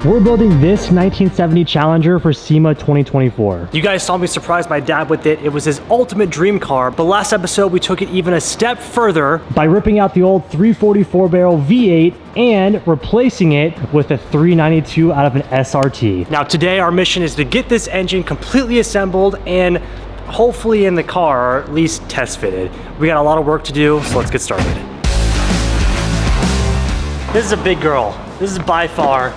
So we're building this 1970 Challenger for SEMA 2024. You guys saw me surprise my dad with it. It was his ultimate dream car, but last episode we took it even a step further by ripping out the old 344 barrel V8 and replacing it with a 392 out of an SRT. Now today our mission is to get this engine completely assembled and hopefully in the car, or at least test fitted. We got a lot of work to do, so let's get started. This is a big girl. This is by far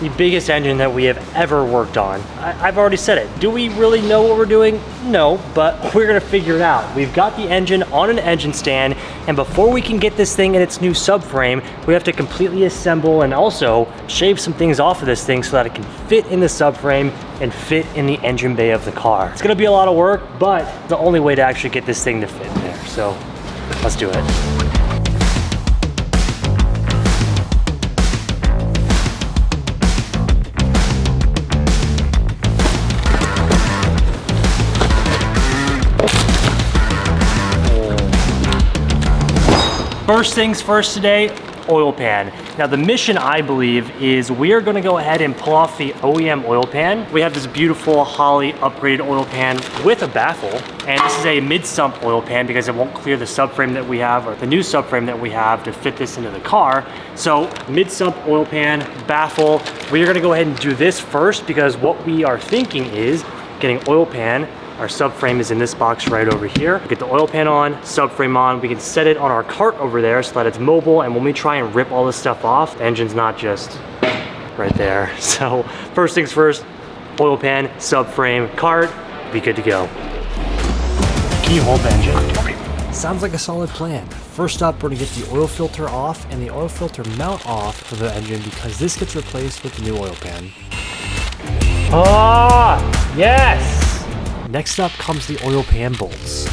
the biggest engine that we have ever worked on. I've already said it. Do we really know what we're doing? No, but we're gonna figure it out. We've got the engine on an engine stand, and before we can get this thing in its new subframe, we have to completely assemble and also shave some things off of this thing so that it can fit in the subframe and fit in the engine bay of the car. It's gonna be a lot of work, but the only way to actually get this thing to fit in there. So let's do it. First things first today, oil pan. Now the mission, I believe, is we are gonna go ahead and pull off the OEM oil pan. We have this beautiful Holley upgraded oil pan with a baffle, and this is a mid-sump oil pan because it won't clear the subframe that we have, or the new subframe that we have to fit this into the car. So mid-sump oil pan, baffle. We are gonna go ahead and do this first because what we are thinking is getting oil pan. Our subframe is in this box right over here. Get the oil pan on, subframe on. We can set it on our cart over there so that it's mobile, and when we try and rip all this stuff off, the engine's not just right there. So first things first, oil pan, subframe, cart, be good to go. Can you hold the engine? Okay. Sounds like a solid plan. First up, we're gonna get the oil filter off and the oil filter mount off of the engine because this gets replaced with the new oil pan. Ah, yes! Next up comes the oil pan bolts.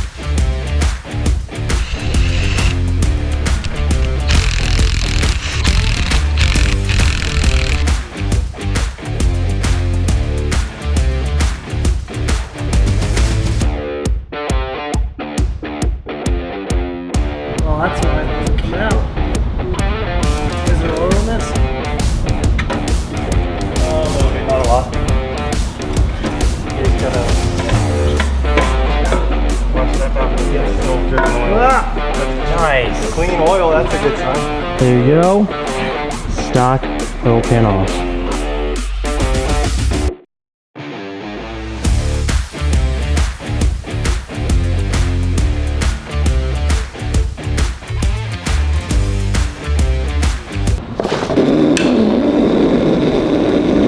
Oh, that's why it doesn't come out. Is there oil in this? Oh, not a lot. It's gonna... Nice. Clean oil, that's a good sign. There you go. Stock oil pan off.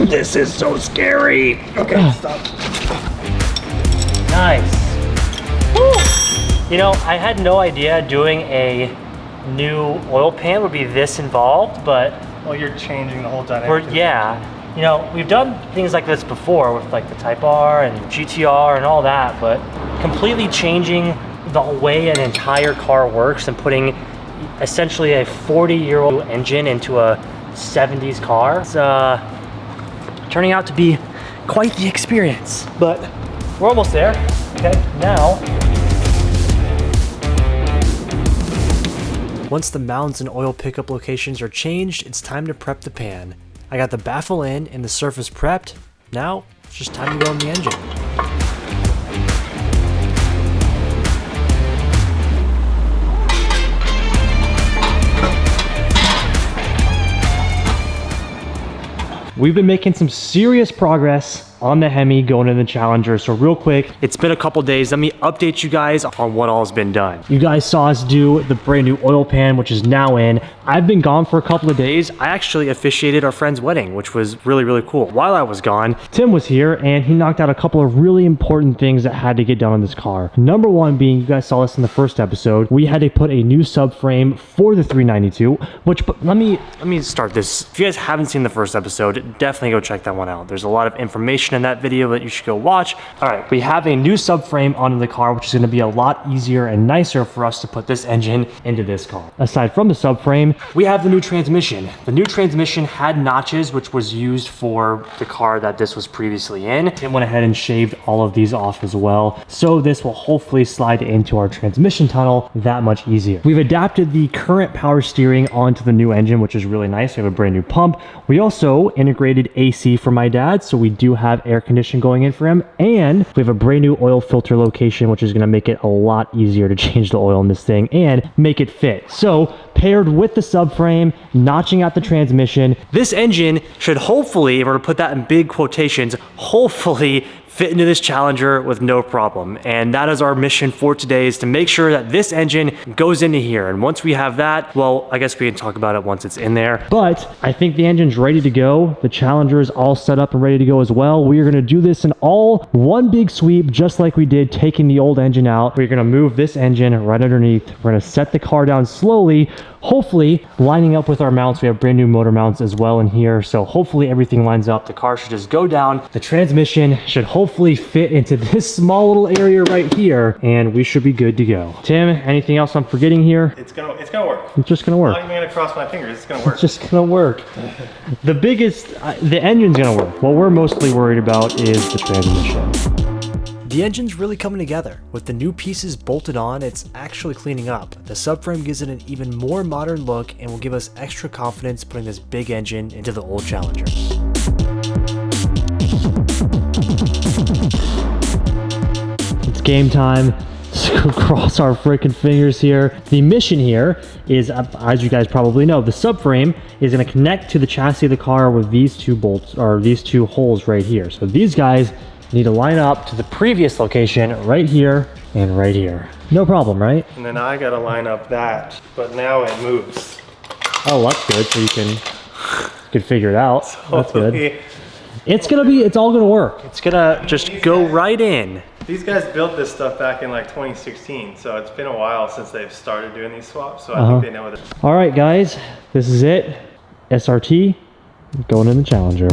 This is so scary. Okay, stop. Nice. Woo. You know, I had no idea doing a new oil pan would be this involved, but... Well, you're changing the whole dynamic. Yeah. You know, we've done things like this before with like the Type R and GTR and all that, but completely changing the way an entire car works and putting essentially a 40-year-old engine into a 70s car, it's turning out to be quite the experience. But we're almost there. Okay, now... Once the mounts and oil pickup locations are changed, it's time to prep the pan. I got the baffle in and the surface prepped. Now, it's just time to go in the engine. We've been making some serious progress on the HEMI going in the Challenger. So real quick, it's been a couple days. Let me update you guys on what all has been done. You guys saw us do the brand new oil pan, which is now in. I've been gone for a couple of days. I actually officiated our friend's wedding, which was really, really cool. While I was gone, Tim was here and he knocked out a couple of really important things that had to get done on this car. Number one being, you guys saw this in the first episode, we had to put a new subframe for the 392, which, let me start this. If you guys haven't seen the first episode, definitely go check that one out. There's a lot of information in that video that you should go watch. All right, we have a new subframe onto the car, which is gonna be a lot easier and nicer for us to put this engine into this car. Aside from the subframe, we have the new transmission. The new transmission had notches, which was used for the car that this was previously in. Tim went ahead and shaved all of these off as well. So this will hopefully slide into our transmission tunnel that much easier. We've adapted the current power steering onto the new engine, which is really nice. We have a brand new pump. We also integrated AC for my dad, so we do have air conditioning going in for him, and we have a brand new oil filter location, which is going to make it a lot easier to change the oil in this thing and make it fit. So paired with the subframe, notching out the transmission, this engine should hopefully, if we're to put that in big quotations, hopefully fit into this Challenger with no problem. And that is our mission for today, is to make sure that this engine goes into here. And once we have that, well, I guess we can talk about it once it's in there. But I think the engine's ready to go. The Challenger is all set up and ready to go as well. We are gonna do this in all one big sweep, just like we did taking the old engine out. We're gonna move this engine right underneath. We're gonna set the car down slowly, hopefully lining up with our mounts. We have brand new motor mounts as well in here. So hopefully everything lines up. The car should just go down. The transmission should hopefully fit into this small little area right here, and we should be good to go. Tim, anything else I'm forgetting here? It's gonna work. It's just gonna work. I'm not even gonna cross my fingers. It's gonna work. It's just gonna work. The biggest, the engine's gonna work. What we're mostly worried about is the transmission. The engine's really coming together. With the new pieces bolted on, it's actually cleaning up. The subframe gives it an even more modern look and will give us extra confidence putting this big engine into the old Challenger. It's game time. So cross our freaking fingers here. The mission here is, as you guys probably know, the subframe is going to connect to the chassis of the car with these two bolts, or these two holes right here. So these guys need to line up to the previous location right here and right here. No problem, right? And then I gotta line up that, but now it moves. Oh, that's good. So you can figure it out. So that's good. It's all gonna work. It's gonna just go right in. These guys built this stuff back in like 2016, so it's been a while since they've started doing these swaps, so I think they know what it is. All right, guys, this is it. SRT going in the Challenger.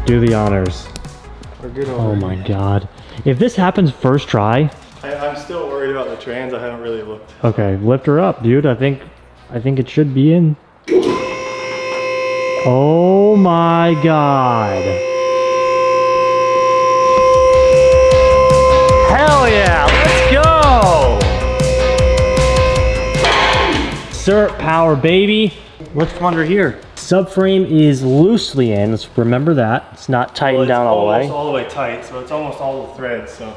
Do the honors. We're good over Oh my God. If this happens first try. I'm still worried about the trans. I haven't really looked. Okay, lift her up, dude. I think it should be in. Oh my God. Hell yeah, let's go. SRT power, baby. What's under here? Subframe is loosely in. Let's remember that. It's not tightened down all the way. It's all the way tight, so it's almost all the threads, so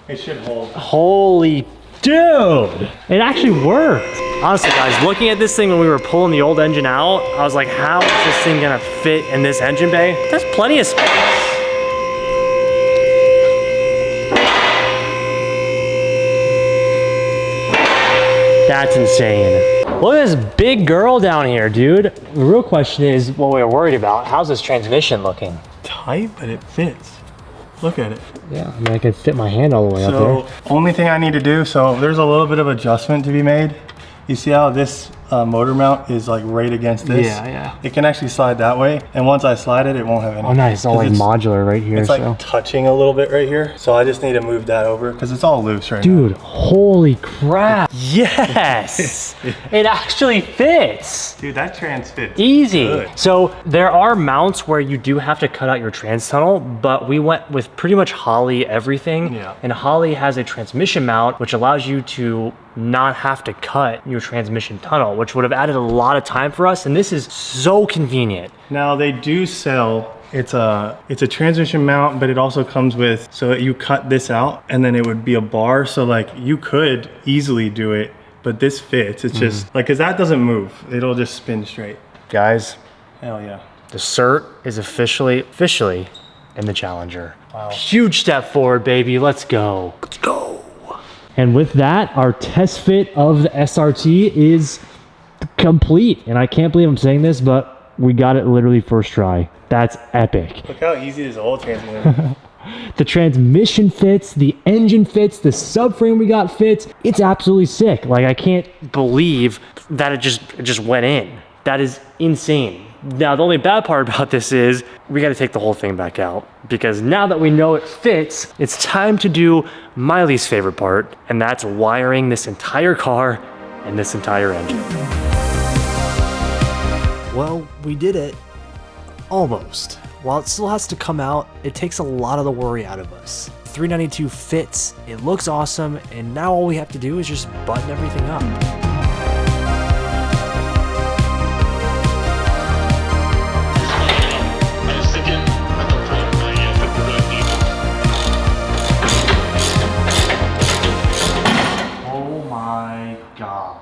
it should hold. Holy dude! It actually worked. Honestly, guys, looking at this thing when we were pulling the old engine out, I was like, how is this thing gonna fit in this engine bay? There's plenty of space. That's insane. Look at this big girl down here, dude. The real question is what we were worried about. How's this transmission looking? Tight, but it fits. Look at it. Yeah, I mean, I can fit my hand all the way up there. So, only thing I need to do, so there's a little bit of adjustment to be made. You see how this motor mount is like right against this? Yeah, yeah. It can actually slide that way, and once I slide it, it won't have any. Oh nice, it's all like modular right here. It's like touching a little bit right here, so I just need to move that over because it's all loose right now. Dude, holy crap. Yes, it actually fits. Dude, that trans fits. Easy. Good. So there are mounts where you do have to cut out your trans tunnel, but we went with pretty much Holley everything. Yeah. And Holley has a transmission mount, which allows you to not have to cut your transmission tunnel, which would have added a lot of time for us. And this is so convenient. Now they do sell, it's a transmission mount, but it also comes with, so you cut this out and then it would be a bar. So like you could easily do it, but this fits. It's just like, cause that doesn't move. It'll just spin straight. Guys, Hell yeah. the SRT is officially in the Challenger. Wow. Huge step forward, baby. Let's go. Let's go. And with that, our test fit of the SRT is complete. And I can't believe I'm saying this, but we got it literally first try. That's epic. Look how easy this oil transmission is. The transmission fits, the engine fits, the subframe we got fits. It's absolutely sick. Like, I can't believe that it just went in. That is insane. Now, the only bad part about this is we got to take the whole thing back out, because now that we know it fits, it's time to do my least favorite part, and that's wiring this entire car and this entire engine. Well, we did it. Almost. While it still has to come out, it takes a lot of the worry out of us. 392 fits, it looks awesome, and now all we have to do is just button everything up. Oh my God.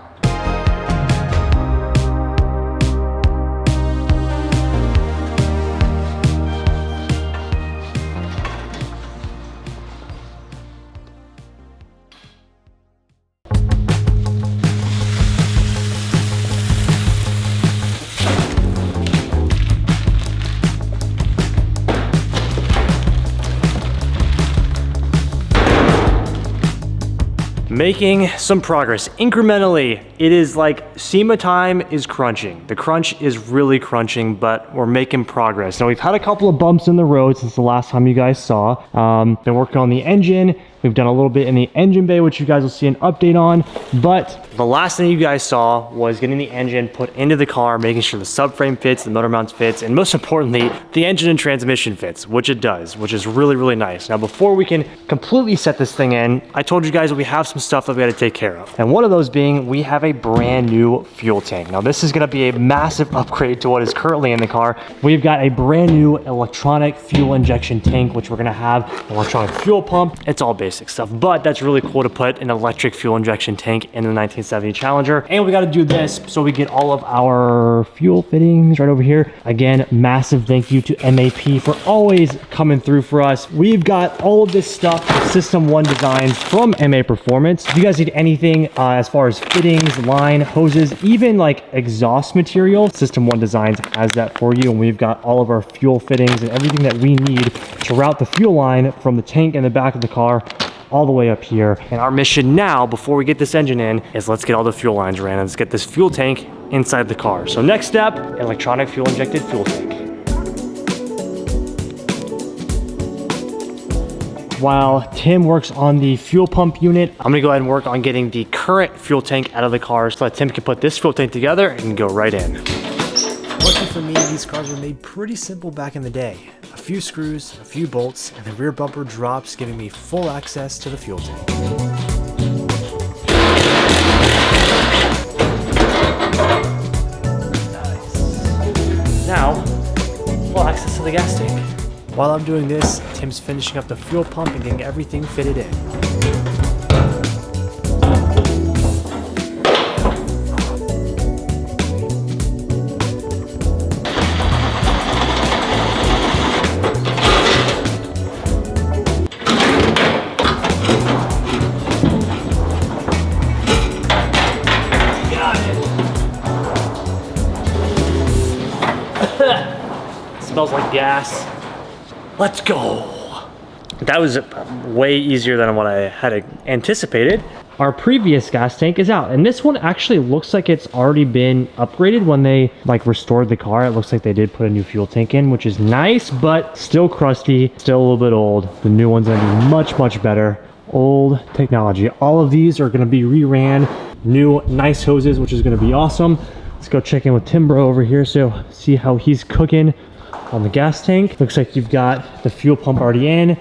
Making some progress incrementally. It is like SEMA time is crunching. The crunch is really crunching, but we're making progress. Now, we've had a couple of bumps in the road since the last time you guys saw. Been working on the engine. We've done a little bit in the engine bay, which you guys will see an update on. But the last thing you guys saw was getting the engine put into the car, making sure the subframe fits, the motor mounts fits, and most importantly, the engine and transmission fits, which it does, which is really, really nice. Now, before we can completely set this thing in, I told you guys that we have some stuff that we got to take care of. And one of those being, we have a brand new fuel tank. Now, this is going to be a massive upgrade to what is currently in the car. We've got a brand new electronic fuel injection tank, which we're going to have an electronic fuel pump. It's all basic stuff, but that's really cool to put an electric fuel injection tank in the 1970 Challenger. And we got to do this so we get all of our fuel fittings right over here. Again, massive thank you to MAP for always coming through for us. We've got all of this stuff, System 1 designs from MA Performance. If you guys need anything as far as fittings, line, hoses, even like exhaust material, System 1 Designs has that for you. And we've got all of our fuel fittings and everything that we need to route the fuel line from the tank in the back of the car all the way up here. And our mission now, before we get this engine in, is let's get all the fuel lines ran and let's get this fuel tank inside the car. So next step, electronic fuel injected fuel tank. While Tim works on the fuel pump unit, I'm gonna go ahead and work on getting the current fuel tank out of the car so that Tim can put this fuel tank together and go right in. Lucky for me, these cars were made pretty simple back in the day. A few screws, a few bolts, and the rear bumper drops, giving me full access to the fuel tank. Nice. Now, full access to the gas tank. While I'm doing this, Tim's finishing up the fuel pump and getting everything fitted in. Smells like gas. Let's go. That was way easier than what I had anticipated. Our previous gas tank is out, and this one actually looks like it's already been upgraded when they like restored the car. It looks like they did put a new fuel tank in, which is nice, but still crusty, still a little bit old. The new one's gonna be much, much better. Old technology. All of these are gonna be re-ran, new nice hoses, which is gonna be awesome. Let's go check in with Timbro over here, so see how he's cooking on the gas tank. Looks like you've got the fuel pump already in,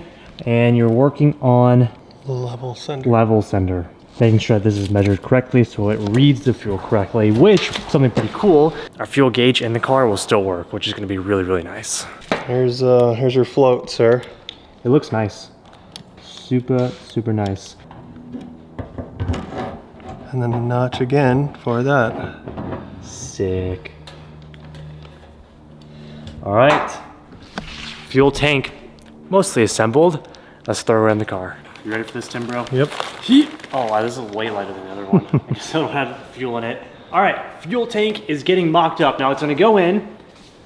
and you're working on Level sender. Level sender. Making sure that this is measured correctly so it reads the fuel correctly, which, something pretty cool, our fuel gauge in the car will still work, which is gonna be really, really nice. Here's your float, sir. It looks nice. Super, super nice. And then a notch again for that. Sick. All right, fuel tank mostly assembled. Let's throw her in the car. You ready for this, Tim, bro? Yep. Oh, wow, this is way lighter than the other one. I just don't have fuel in it. All right, fuel tank is getting mocked up. Now it's gonna go in,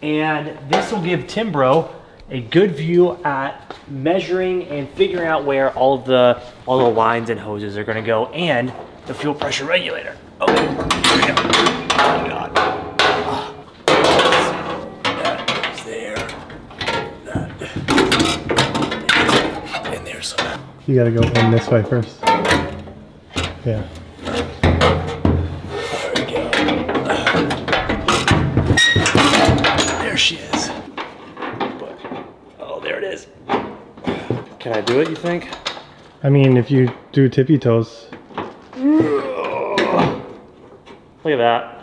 and this will give Timbro a good view at measuring and figuring out where all the lines and hoses are gonna go, and the fuel pressure regulator. Okay, here we go. Oh God. That is there. That. And there's some. You gotta go in this way first. Yeah. There we go. There she is. Oh, there it is. Can I do it, you think? I mean, if you do tippy toes. Look at that.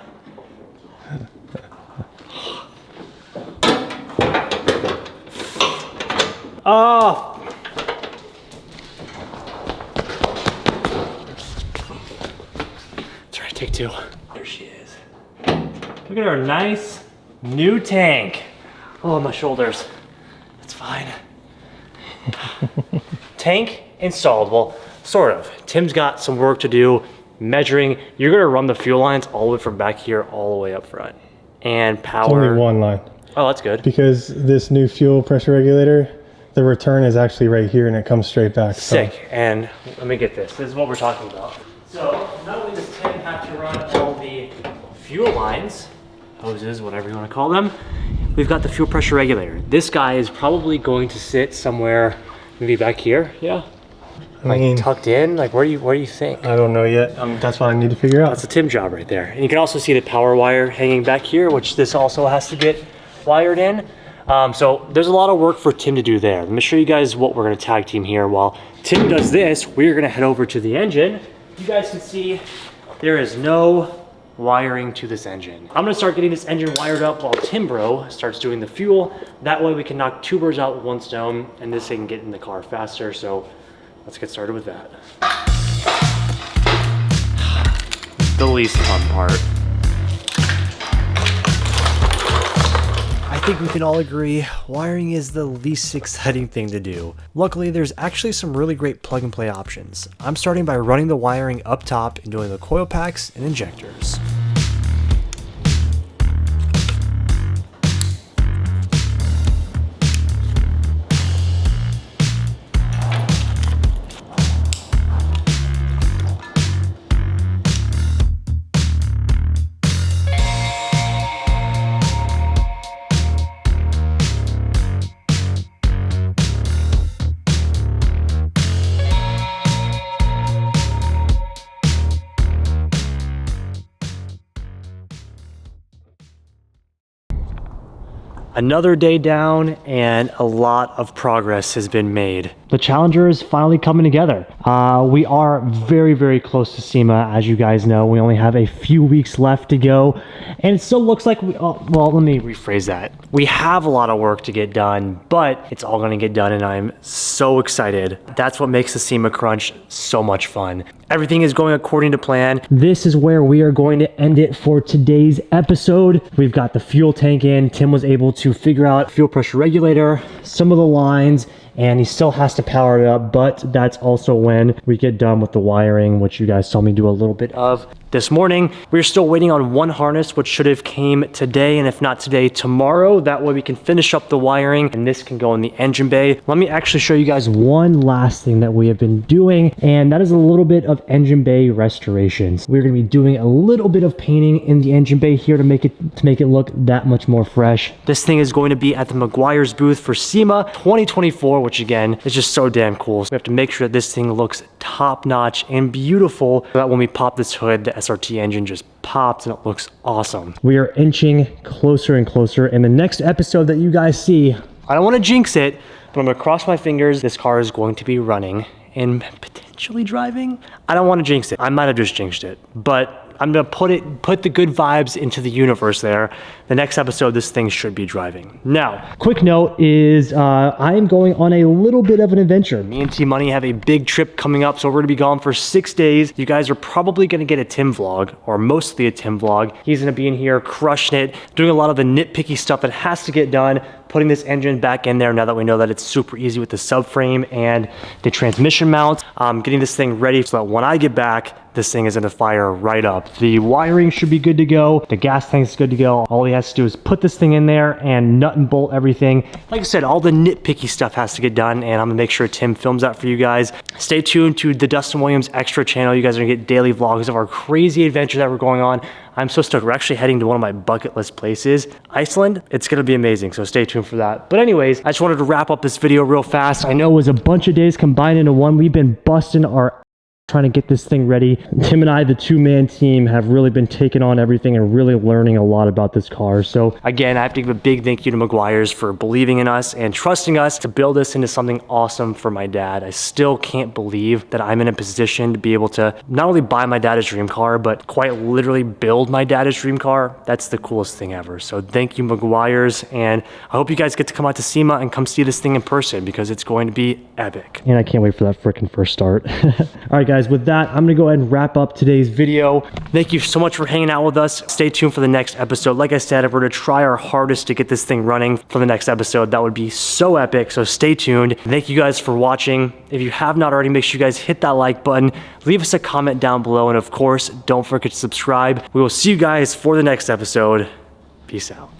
Oh! That's right, take 2. There she is. Look at her nice new tank. Oh, my shoulders. That's fine. Tank installed. Well, sort of. Tim's got some work to do measuring. You're gonna run the fuel lines all the way from back here all the way up front. And power. It's only one line. Oh, that's good. Because this new fuel pressure regulator, the return is actually right here and it comes straight back. Sick. So. And let me get this. This is what we're talking about. So not only does Tim have to run all the fuel lines, hoses, whatever you want to call them, we've got the fuel pressure regulator. This guy is probably going to sit somewhere, maybe back here. Yeah. I mean, tucked in. Like where do you think? I don't know yet. That's what I need to figure out. That's a Tim job right there. And you can also see the power wire hanging back here, which this also has to get wired in. So there's a lot of work for Tim to do there. Let me show you guys what we're gonna tag team here. While Tim does this, we're gonna head over to the engine. You guys can see there is no wiring to this engine. I'm gonna start getting this engine wired up while Timbro starts doing the fuel. That way we can knock 2 birds out with 1 stone, and this thing can get in the car faster. So let's get started with that. The least fun part. I think we can all agree wiring is the least exciting thing to do. Luckily, there's actually some really great plug and play options. I'm starting by running the wiring up top and doing the coil packs and injectors. Another day down and a lot of progress has been made. The Challenger is finally coming together. We are very, very close to SEMA, as you guys know. We only have a few weeks left to go, and it still looks like well, let me rephrase that. We have a lot of work to get done, but it's all gonna get done, and I'm so excited. That's what makes the SEMA Crunch so much fun. Everything is going according to plan. This is where we are going to end it for today's episode. We've got the fuel tank in. Tim was able to figure out fuel pressure regulator, some of the lines, and he still has to power it up, but that's also when we get done with the wiring, which you guys saw me do a little bit of this morning. We're still waiting on one harness, which should have came today, and if not today, tomorrow. That way we can finish up the wiring, and this can go in the engine bay. Let me actually show you guys one last thing that we have been doing, and that is a little bit of engine bay restorations. We're gonna be doing a little bit of painting in the engine bay here to make it look that much more fresh. This thing is going to be at the Meguiar's booth for SEMA 2024, which again is just so damn cool. So we have to make sure that this thing looks top notch and beautiful, so that when we pop this hood, the SRT engine just pops and it looks awesome. We are inching closer and closer, and the next episode that you guys see, I don't want to jinx it, but I'm gonna cross my fingers. This car is going to be running and potentially driving. I don't want to jinx it. I might have just jinxed it, but I'm gonna put the good vibes into the universe there. The next episode, this thing should be driving. Now, quick note is I am going on a little bit of an adventure. Me and T-Money have a big trip coming up, so we're gonna be gone for 6 days. You guys are probably gonna get a Tim vlog, or mostly a Tim vlog. He's gonna be in here crushing it, doing a lot of the nitpicky stuff that has to get done, putting this engine back in there now that we know that it's super easy with the subframe and the transmission mount. Getting this thing ready so that when I get back, this thing is gonna fire right up. The wiring should be good to go. The gas tank is good to go. All he has to do is put this thing in there and nut and bolt everything. Like I said, all the nitpicky stuff has to get done, and I'm gonna make sure Tim films that for you guys. Stay tuned to the Dustin Williams Extra channel. You guys are gonna get daily vlogs of our crazy adventure that we're going on. I'm so stoked. We're actually heading to one of my bucket list places, Iceland. It's gonna be amazing, so stay tuned for that. But anyways, I just wanted to wrap up this video real fast. I know it was a bunch of days combined into one. We've been busting our trying to get this thing ready. Tim and I, the two-man team, have really been taking on everything and really learning a lot about this car. So again, I have to give a big thank you to Meguiar's for believing in us and trusting us to build this into something awesome for my dad. I still can't believe that I'm in a position to be able to not only buy my dad's dream car, but quite literally build my dad's dream car. That's the coolest thing ever. So thank you, Meguiar's, and I hope you guys get to come out to SEMA and come see this thing in person because it's going to be epic. And I can't wait for that freaking first start. All right, guys. With that, I'm gonna go ahead and wrap up today's video. Thank you so much for hanging out with us. Stay tuned for the next episode. Like I said, we're gonna try our hardest to get this thing running for the next episode. That would be so epic, so stay tuned. Thank you guys for watching. If you have not already, make sure you guys hit that like button, leave us a comment down below, and of course, don't forget to subscribe. We will see you guys for the next episode. Peace out.